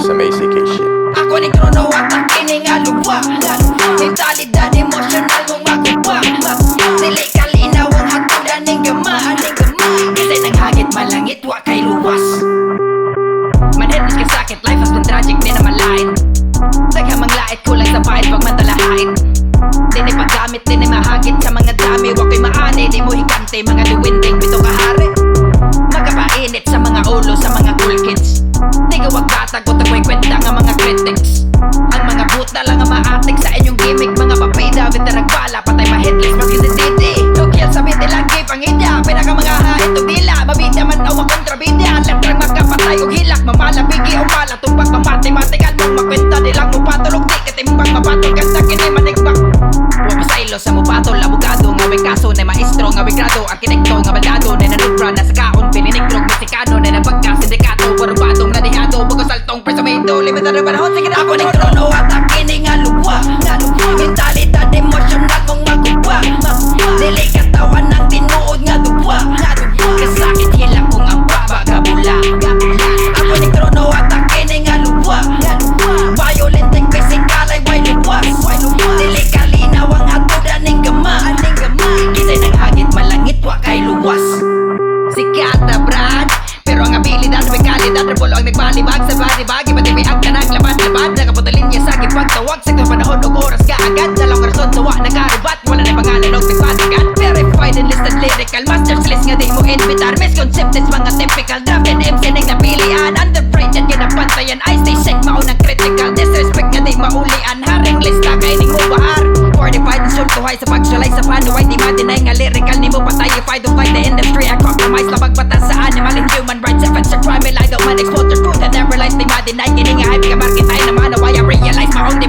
Some ACK shit. Ako ni Krono at ang kiningaluwa. Mentalidad emosyonal mong makuha. Dili kalinaw ang hatulan ng gama. Kasi nang hagit malangit, wa kay luwas. Manhit mas kasakit, life has been tragic, di na malain. Daghamang lait, kulang sa bahid, wag matalahain. Di na paggamit, di na mahagit sa mga dami. Wa ko'y maani, di mo higante, mga liwinding, bito kahari. Magapainit sa mga ulo, sa mga cool kids. Di ka wag batagot ang may kwenta nga mga critics. Ang mga buta lang ang maatik sa inyong gimmick. Mga papayda, bita nagbala, patay ma-headless, mag-isititi. Tukil sa biti lagi pangidya, pinaka mga hain o dila. Mabidya man o makontrabidya, letrang magkapatay o hilak. Mamalabigi o mala, tumbang pamati-matikan mong makwenta. Nilang mo patulog, di katimbang mapatol. Ganda kini manigbak Profesaylo sa mupatol, abogado. Ngawing kaso na maestro, ngawing grado. Arkitekto, nga balado, na nanubra na sa kaon. Pininigrog, mesikano, na nabagka, sindikato. Warubadong nadihado, buko saltong presumito. Limitado na panahon, sige na ako ni Krono at ang kiningaluwa. Mentalidad emosyonal mong makuha. Dili katawan ng tinuod nga duwa. Kasakit hilang kung ang babagabula. Ako ni Krono at ang kiningaluwa. Violent and physical ay way luwas. Dili kalinaw ang hatudan ng gama. Kasi nang hagit malangit, wa kay luwas. Sikata brad, pero ang abilidad may kalidad. Rebulo ang nagbalibag sa balibag. Iba't ibig ka naglabad-labad. Nakapunta linya sa aking pagtawag. Sa panahon o oras ka agad. Dalawang rason sawa nagaribat. Wala na pangalan o nagpatigan. Verified and listed lyrical masters list nga di mo invitar. Misconcepted mga typical drafted MC ning napilian. Underrated ka na pantayan. I stay sick maunang critical. Disrespect nga di maulian. Haring lista kay ning ubahar. Fortified and sultuhay sa pag-socialize sa panuway. Di madinay nga lyrical ni mo patay-ify. Don't fight the industry. I compromise labag batas sa animal and human rights. If it's a crime, I don't man expose the truth. I never lies. Di madinay kining nga hype ka market tayo naman. Why I realize maong di